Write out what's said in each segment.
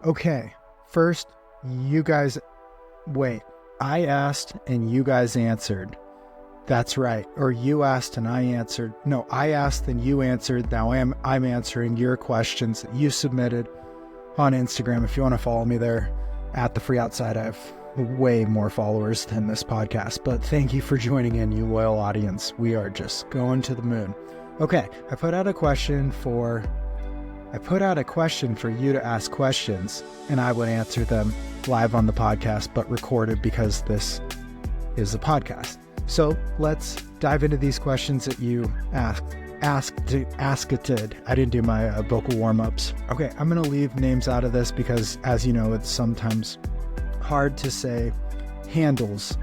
Okay, first, you guys, wait. I asked and you guys answered. That's right. Or you asked and I answered. No, I asked and you answered. Now I'm answering your questions that you submitted on Instagram. If you want to follow me there at The Free Outside, I have way more followers than this podcast. But thank you for joining in, you loyal audience. We are just going to the moon. Okay, I put out a question for you to ask questions, and I would answer them live on the podcast, but recorded because this is a podcast. So let's dive into these questions that you asked. I didn't do my vocal warm-ups. Okay, I'm going to leave names out of this because, as you know, it's sometimes hard to say handles,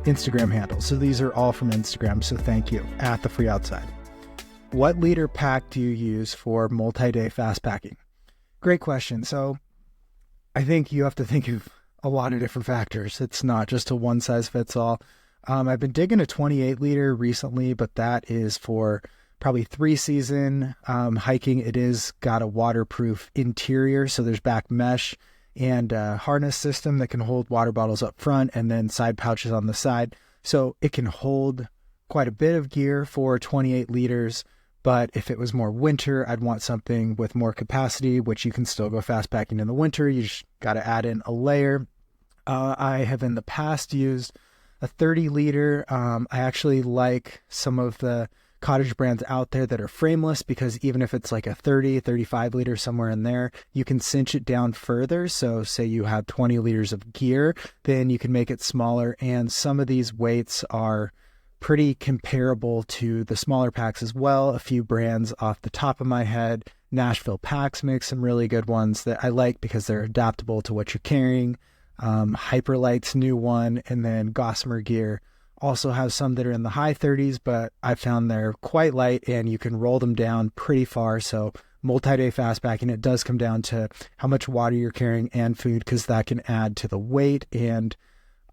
Instagram handles. So these are all from Instagram, so thank you, at The Free Outside. What liter pack do you use for multi-day fast packing? Great question. So I think you have to think of a lot of different factors. It's not just a one size fits all. I've been digging a 28 liter recently, but that is for probably 3-season hiking. It is got a waterproof interior. So there's back mesh and a harness system that can hold water bottles up front and then side pouches on the side. So it can hold quite a bit of gear for 28 liters. But if it was more winter, I'd want something with more capacity, which you can still go fast packing in the winter. You just got to add in a layer. I have in the past used a 30 liter. I actually like some of the cottage brands out there that are frameless because even if it's like a 30, 35 liter somewhere in there, you can cinch it down further. So say you have 20 liters of gear, then you can make it smaller. And some of these weights are pretty comparable to the smaller packs as well. A few brands off the top of my head. Nashville Packs makes some really good ones that I like because they're adaptable to what you're carrying. Hyperlight's new one, and then Gossamer Gear also has some that are in the high 30s, but I found they're quite light and you can roll them down pretty far. So multi-day fast packing, it does come down to how much water you're carrying and food because that can add to the weight. And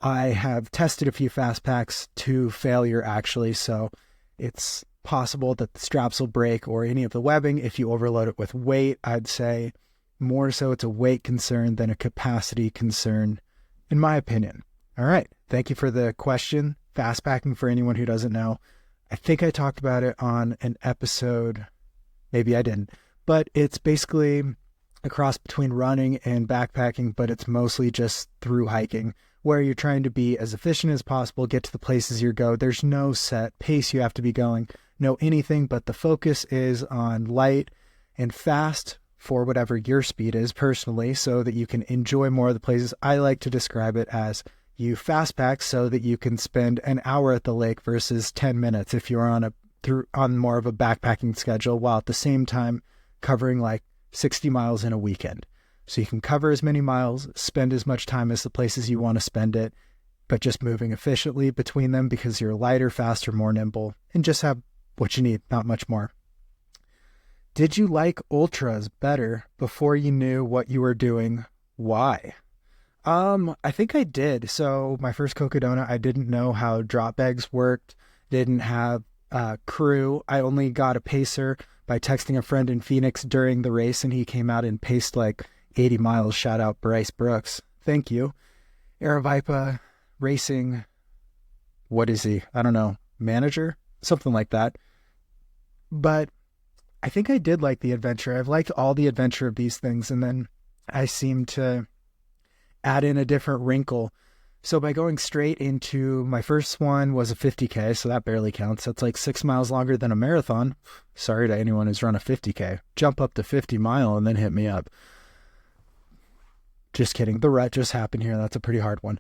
I have tested a few fast packs to failure actually, so it's possible that the straps will break or any of the webbing if you overload it with weight. I'd say more so it's a weight concern than a capacity concern, in my opinion. All right, thank you for the question. Fast packing, for anyone who doesn't know, I think I talked about it on an episode, maybe I didn't, but it's basically a cross between running and backpacking, but it's mostly just through hiking, where you're trying to be as efficient as possible, get to the places you go. There's no set pace you have to be going, no anything, but the focus is on light and fast for whatever your speed is personally, so that you can enjoy more of the places. I like to describe it as you fast pack so that you can spend an hour at the lake versus 10 minutes if you're on more of a backpacking schedule, while at the same time covering like 60 miles in a weekend. So you can cover as many miles, spend as much time as the places you want to spend it, but just moving efficiently between them because you're lighter, faster, more nimble, and just have what you need, not much more. Did you like ultras better before you knew what you were doing? Why? I think I did. So my first Cocodona, I didn't know how drop bags worked, didn't have crew. I only got a pacer by texting a friend in Phoenix during the race, and he came out and paced like 80 miles. Shout out Bryce Brooks. Thank you. Aravaipa Racing. What is he? I don't know. Manager? Something like that. But I think I did like the adventure. I've liked all the adventure of these things, and then I seem to add in a different wrinkle. So by going straight into my first one was a 50K, so that barely counts. That's like 6 miles longer than a marathon. Sorry to anyone who's run a 50K. Jump up to 50 mile and then hit me up. Just kidding. The rut just happened here. That's a pretty hard one.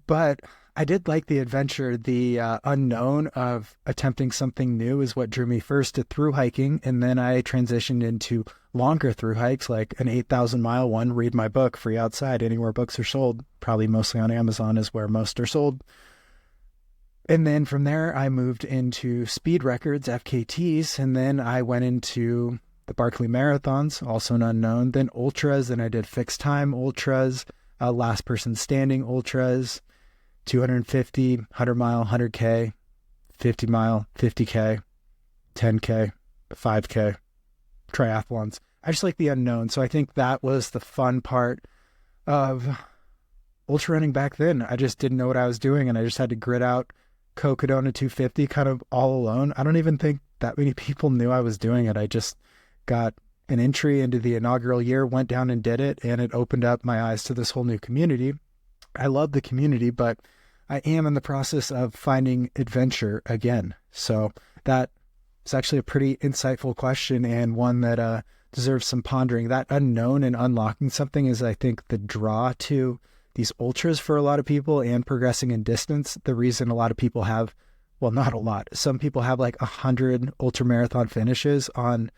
But I did like the adventure. The unknown of attempting something new is what drew me first to through hiking. And then I transitioned into longer through hikes, like an 8,000 mile one. Read my book, Free Outside, anywhere books are sold. Probably mostly on Amazon is where most are sold. And then from there, I moved into speed records, FKTs. And then I went into the Barkley Marathons, also an unknown, then ultras, then I did fixed time ultras, last person standing ultras, 250, 100 mile, 100K, 50 mile, 50K, 10K, 5K, triathlons. I just like the unknown. So I think that was the fun part of ultra running back then. I just didn't know what I was doing, and I just had to grit out Cocodona 250 kind of all alone. I don't even think that many people knew I was doing it. I just got an entry into the inaugural year, went down and did it, and it opened up my eyes to this whole new community. I love the community, but I am in the process of finding adventure again. So that is actually a pretty insightful question, and one that deserves some pondering. That unknown and unlocking something is, I think, the draw to these ultras for a lot of people, and progressing in distance. The reason a lot of people have, well, not a lot, some people have like 100 ultra marathon finishes on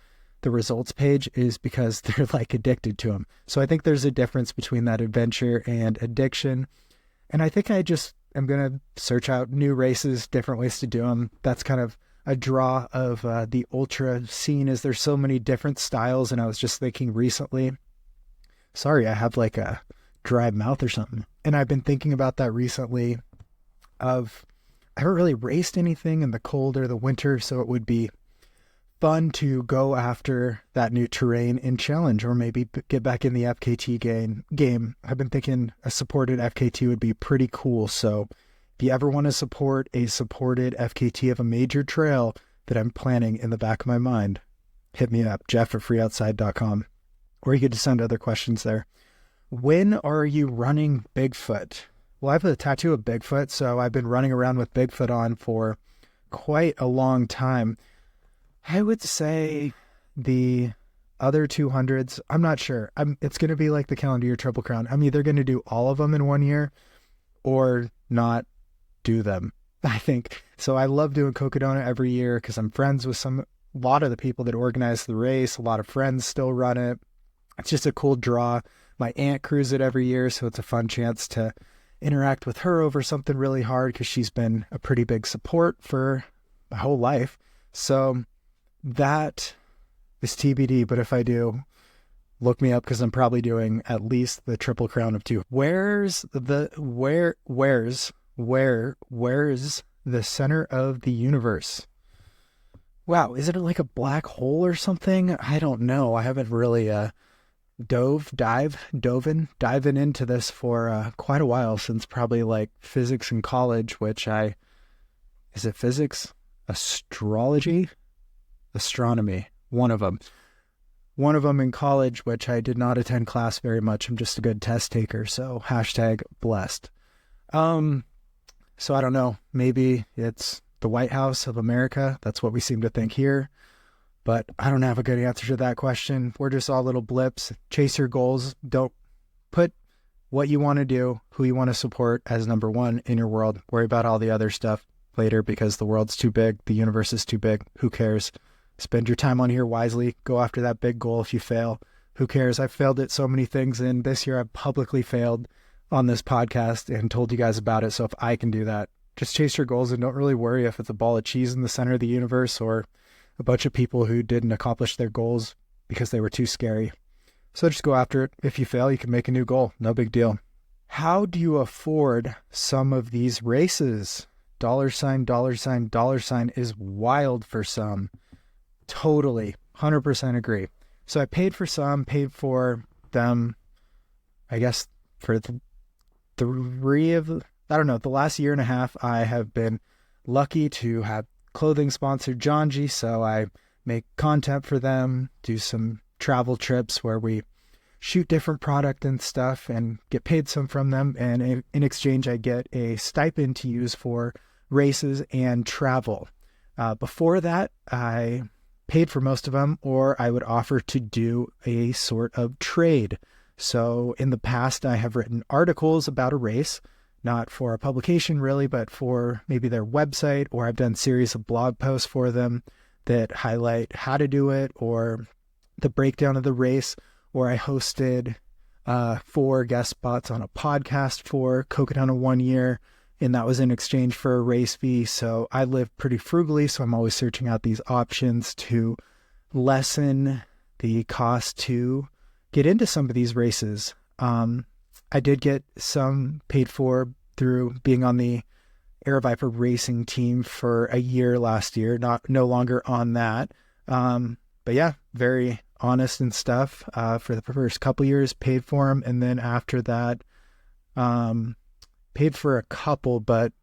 the results page is because they're like addicted to them. So I think there's a difference between that adventure and addiction. And I think I just am going to search out new races, different ways to do them. That's kind of a draw of the ultra scene, is there's so many different styles. And I was just thinking recently, sorry, I have like a dry mouth or something. And I've been thinking about that recently of, I haven't really raced anything in the cold or the winter. So it would be fun to go after that new terrain and challenge, or maybe get back in the FKT game. I've been thinking a supported FKT would be pretty cool. So if you ever want to support a supported FKT of a major trail that I'm planning in the back of my mind, hit me up, jeff@freeoutside.com, or you could just send other questions there. When are you running Bigfoot? Well, I have a tattoo of Bigfoot, so I've been running around with Bigfoot on for quite a long time. I would say the other 200s, I'm not sure. It's going to be like the calendar year Triple Crown. I'm either going to do all of them in one year or not do them, I think. So I love doing Cocodona every year because I'm friends with a lot of the people that organize the race. A lot of friends still run it. It's just a cool draw. My aunt crews it every year, so it's a fun chance to interact with her over something really hard because she's been a pretty big support for my whole life. So that is TBD, but if I do, look me up because I'm probably doing at least the Triple Crown of 2. Where's the center of the universe? Wow, is it like a black hole or something? I don't know. I haven't really diving into this for quite a while, since probably like physics in college, is it physics? Astronomy, one of them in college, which I did not attend class very much. I'm just a good test taker, so #blessed. So I don't know, maybe it's the White House of America. That's what we seem to think here, but I don't have a good answer to that question. We're just all little blips. Chase your goals. Don't put what you want to do, who you want to support as number one in your world. Worry about all the other stuff later, because the world's too big. The universe is too big. Who cares? Spend your time on here wisely. Go after that big goal. If you fail, who cares? I've failed at so many things, and this year I've publicly failed on this podcast and told you guys about it. So if I can do that, just chase your goals and don't really worry if it's a ball of cheese in the center of the universe or a bunch of people who didn't accomplish their goals because they were too scary. So just go after it. If you fail, you can make a new goal. No big deal. How do you afford some of these races? $, is wild for some. Totally. 100% agree. So I paid for some, paid for them, I guess for the last year and a half, I have been lucky to have clothing sponsored Janji. So I make content for them, do some travel trips where we shoot different product and stuff and get paid some from them. And in exchange, I get a stipend to use for races and travel. Before that, I paid for most of them, or I would offer to do a sort of trade. So in the past, I have written articles about a race, not for a publication really, but for maybe their website, or I've done series of blog posts for them that highlight how to do it or the breakdown of the race, or I hosted 4 guest spots on a podcast for Cocodona 1 year, and that was in exchange for a race fee. So I live pretty frugally, so I'm always searching out these options to lessen the cost to get into some of these races. I did get some paid for through being on the Air Viper racing team for a year last year, no longer on that. But yeah, very honest and stuff for the first couple years, paid for them. And then after that, paid for a couple, but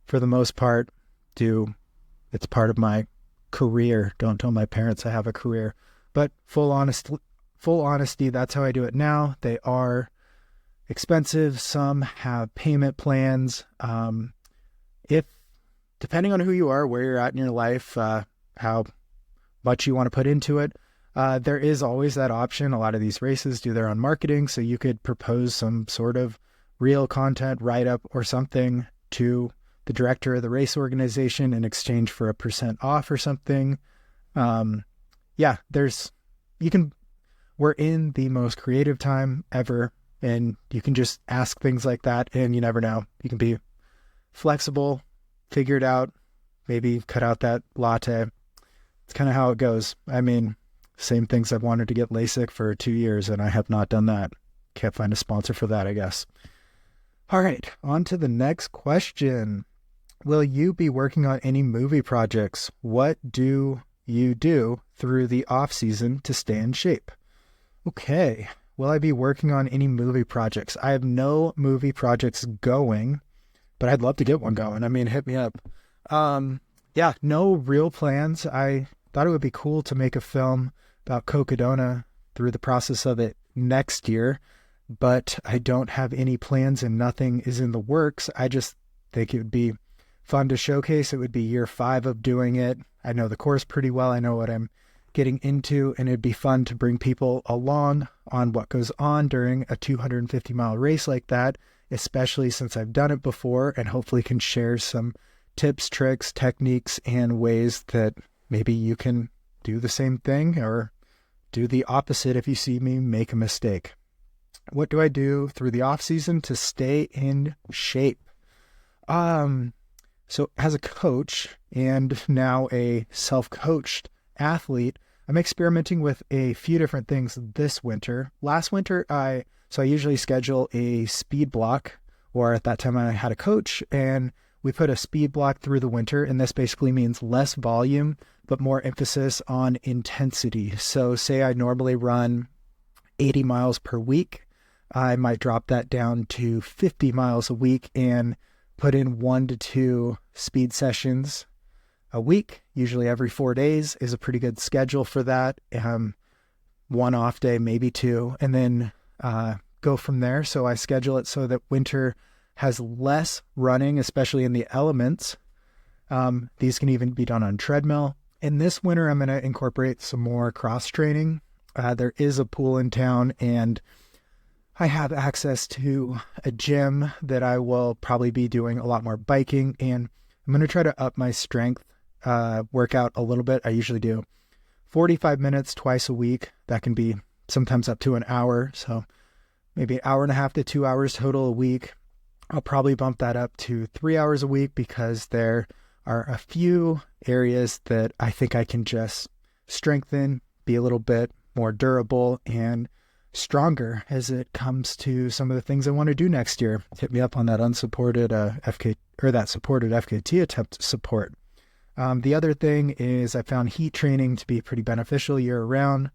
for the most part, it's part of my career. Don't tell my parents I have a career, but full honesty, that's how I do it now. They are expensive. Some have payment plans. If depending on who you are, where you're at in your life, how much you want to put into it, there is always that option. A lot of these races do their own marketing, so you could propose some sort of real content write-up or something to the director of the race organization in exchange for a % off or something. We're in the most creative time ever, and you can just ask things like that, and you never know. You can be flexible, figure it out, maybe cut out that latte. It's kind of how it goes. I mean, same things. I've wanted to get LASIK for 2 years, and I have not done that. Can't find a sponsor for that, I guess. All right, on to the next question. Will you be working on any movie projects? What do you do through the off season to stay in shape? Okay, will I be working on any movie projects? I have no movie projects going, but I'd love to get one going. I mean, hit me up. No real plans. I thought it would be cool to make a film about Cocodona through the process of it next year, but I don't have any plans and nothing is in the works. I just think it would be fun to showcase. It would be year 5 of doing it. I know the course pretty well. I know what I'm getting into, and it'd be fun to bring people along on what goes on during a 250-mile race like that, especially since I've done it before, and hopefully can share some tips, tricks, techniques, and ways that maybe you can do the same thing or do the opposite if you see me make a mistake. What do I do through the off season to stay in shape? So as a coach and now a self-coached athlete, I'm experimenting with a few different things this winter. Last winter, I usually schedule a speed block, or at that time I had a coach, and we put a speed block through the winter, and this basically means less volume, but more emphasis on intensity. So say I normally run 80 miles per week, I might drop that down to 50 miles a week and put in 1 to 2 speed sessions a week. Usually every 4 days is a pretty good schedule for that. 1 off day, maybe 2, and then go from there. So I schedule it so that winter has less running, especially in the elements. These can even be done on treadmill. And this winter, I'm going to incorporate some more cross training. There is a pool in town, and I have access to a gym that I will probably be doing a lot more biking, and I'm going to try to up my strength workout a little bit. I usually do 45 minutes twice a week. That can be sometimes up to an hour. So maybe 1.5 hours to 2 hours total a week. I'll probably bump that up to 3 hours a week because there are a few areas that I think I can just strengthen, be a little bit more durable and stronger as it comes to some of the things I want to do next year. Hit me up on that unsupported that supported FKT attempt support. The other thing is I found heat training to be pretty beneficial year round.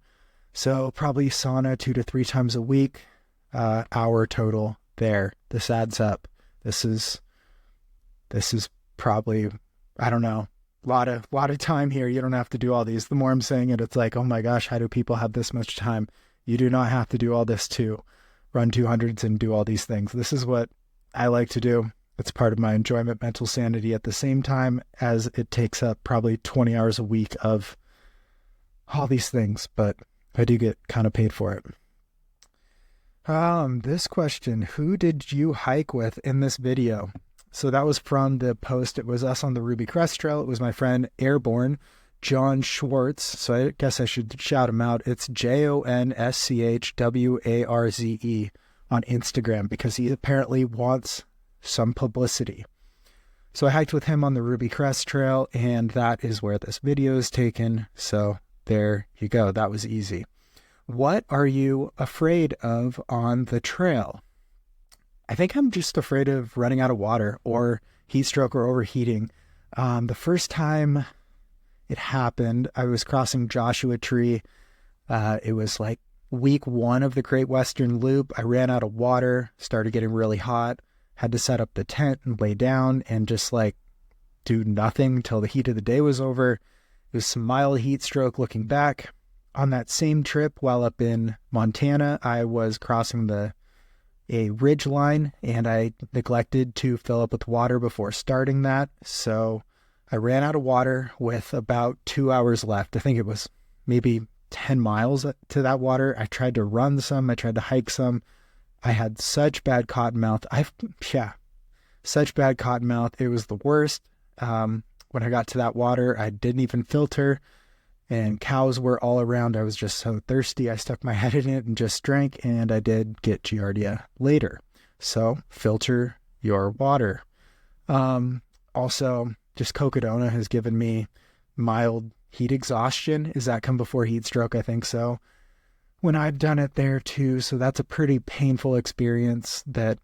So probably sauna 2 to 3 times a week, hour total there. This adds up. This is probably, I don't know, a lot of time here. You don't have to do all these. The more I'm saying it, it's like, oh my gosh, how do people have this much time? You do not have to do all this to run 200s and do all these things. This is what I like to do. It's part of my enjoyment, mental sanity at the same time as it takes up probably 20 hours a week of all these things, but I do get kind of paid for it. This question, who did you hike with in this video? So that was from the post. It was us on the Ruby Crest Trail. It was my friend Airborne, John Schwartz. So I guess I should shout him out. It's JONSCHWARZE on Instagram because he apparently wants some publicity. So I hiked with him on the Ruby Crest Trail, and that is where this video is taken. So there you go. That was easy. What are you afraid of on the trail? I think I'm just afraid of running out of water or heat stroke or overheating. The first time it happened, I was crossing Joshua Tree It was like week 1 of the Great Western Loop. I ran out of water, started getting really hot, had to set up the tent and lay down and just like do nothing until the heat of the day was over. It was some mild heat stroke looking back. On that same trip, while up in Montana, I was crossing a ridge line, and I neglected to fill up with water before starting that. So I ran out of water with about 2 hours left. I think it was maybe 10 miles to that water. I tried to run some. I tried to hike some. I had such bad cotton mouth. Such bad cotton mouth. It was the worst. When I got to that water, I didn't even filter, and cows were all around. I was just so thirsty. I stuck my head in it and just drank, and I did get Giardia later. So filter your water. Also, just Cocodona has given me mild heat exhaustion. Does that come before heat stroke? I think so. When I've done it there too. So that's a pretty painful experience that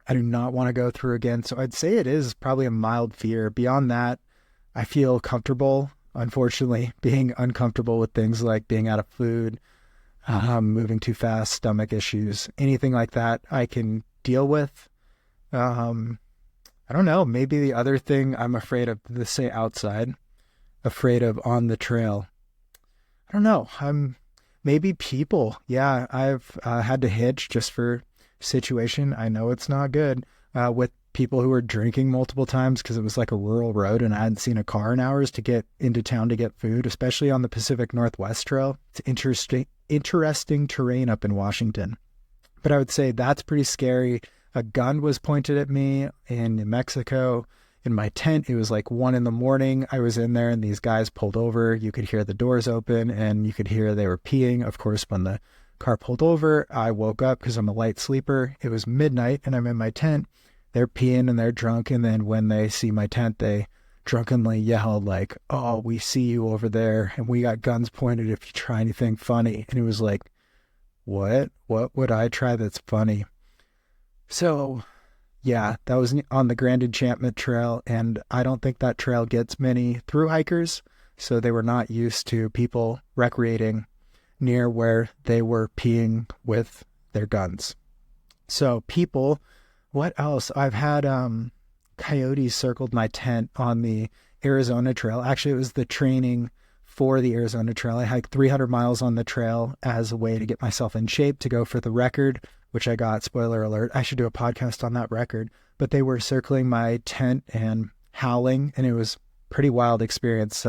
I do not want to go through again. So I'd say it is probably a mild fear. Beyond that, I feel comfortable. Unfortunately, being uncomfortable with things like being out of food, moving too fast, stomach issues, anything like that, I can deal with. I don't know. Maybe the other thing I'm afraid of, let's say outside, afraid of on the trail. I don't know. Maybe people. Yeah, I've had to hitch just for situation. I know it's not good with people who were drinking multiple times because it was like a rural road and I hadn't seen a car in hours to get into town to get food, especially on the Pacific Northwest Trail. It's interesting terrain up in Washington. But I would say that's pretty scary. A gun was pointed at me in New Mexico. In my tent, it was like 1 a.m. I was in there and these guys pulled over. You could hear the doors open and you could hear they were peeing. Of course, when the car pulled over, I woke up because I'm a light sleeper. It was midnight and I'm in my tent. They're peeing and they're drunk. And then when they see my tent, they drunkenly yell like, "Oh, we see you over there. And we got guns pointed if you try anything funny." And it was like, what would I try that's funny? So yeah, that was on the Grand Enchantment Trail. And I don't think that trail gets many thru hikers. So they were not used to people recreating near where they were peeing with their guns. So people, what else? I've had coyotes circled my tent on the Arizona Trail. Actually, it was the training for the Arizona Trail. I hiked 300 miles on the trail as a way to get myself in shape to go for the record, which I got. Spoiler alert, I should do a podcast on that record. But they were circling my tent and howling, and it was pretty wild experience.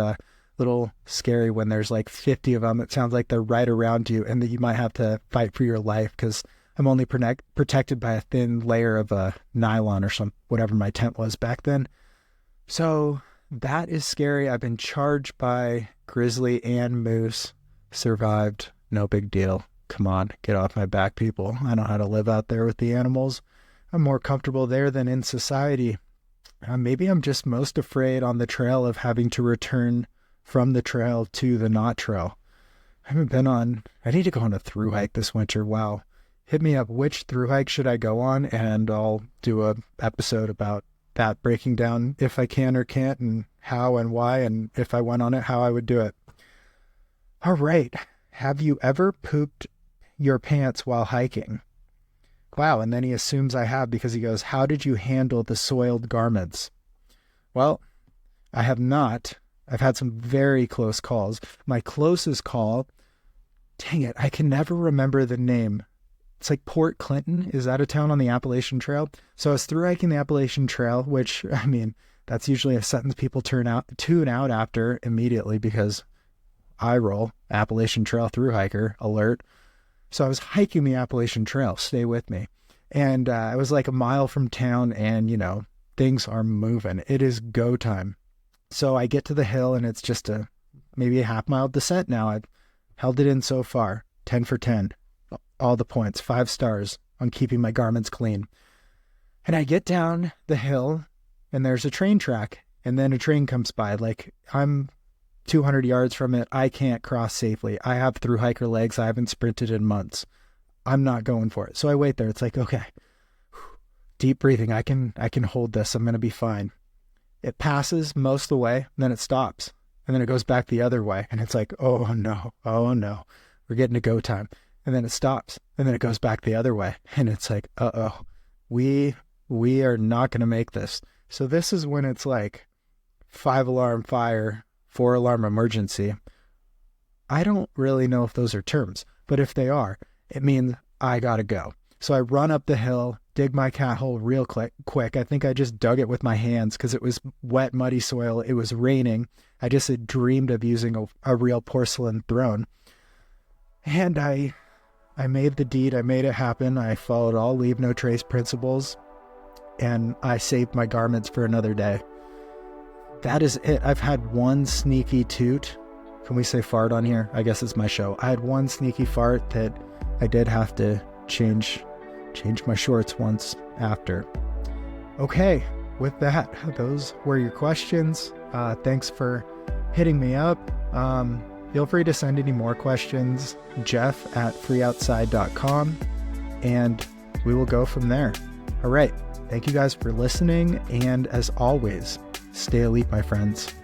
Little scary when there's like 50 of them. It sounds like they're right around you and that you might have to fight for your life because I'm only protected by a thin layer of nylon or whatever my tent was back then. So that is scary. I've been charged by grizzly and moose. Survived. No big deal. Come on, get off my back, people. I know how to live out there with the animals. I'm more comfortable there than in society. Maybe I'm just most afraid on the trail of having to return from the trail to the not trail. I need to go on a thru hike this winter. Wow. Hit me up. Which thru hike should I go on? And I'll do a episode about that, breaking down if I can or can't and how and why, and if I went on it, how I would do it. All right. Have you ever pooped your pants while hiking? Wow. And then he assumes I have because he goes, "How did you handle the soiled garments?" Well, I have not. I've had some very close calls. My closest call, dang it, I can never remember the name. It's like Port Clinton. Is that a town on the Appalachian Trail? So I was thru hiking the Appalachian Trail, which, I mean, that's usually a sentence people tune out after immediately because I roll. Appalachian Trail thru hiker alert. So I was hiking the Appalachian Trail. Stay with me. And I was like a mile from town and, things are moving. It is go time. So I get to the hill and it's just maybe a half-mile descent now. I've held it in so far. 10 for 10. All the points. 5 stars on keeping my garments clean. And I get down the hill and there's a train track. And then a train comes by. Like I'm 200 yards from it. I can't cross safely. I have thru hiker legs. I haven't sprinted in months. I'm not going for it. So I wait there. It's like, okay, deep breathing. I can hold this. I'm going to be fine. It passes most of the way, and then it stops, and then it goes back the other way, and it's like, oh no, we're getting to go time. And then it stops, and then it goes back the other way. And it's like, we are not going to make this. So this is when it's like 5-alarm fire, 4-alarm emergency. I don't really know if those are terms, but if they are, it means I got to go. So I run up the hill, dig my cat hole real quick. I think I just dug it with my hands because it was wet, muddy soil. It was raining. I just had dreamed of using a real porcelain throne. And I made the deed. I made it happen. I followed all leave no trace principles, and I saved my garments for another day. That is it. I've had one sneaky toot. Can we say fart on here? I guess it's my show. I had one sneaky fart that I did have to change my shorts once after. Okay, with that, those were your questions. Thanks for hitting me up. Feel free to send any more questions, jeff@freeoutside.com, and we will go from there. All right. Thank you guys for listening. And as always, stay elite, my friends.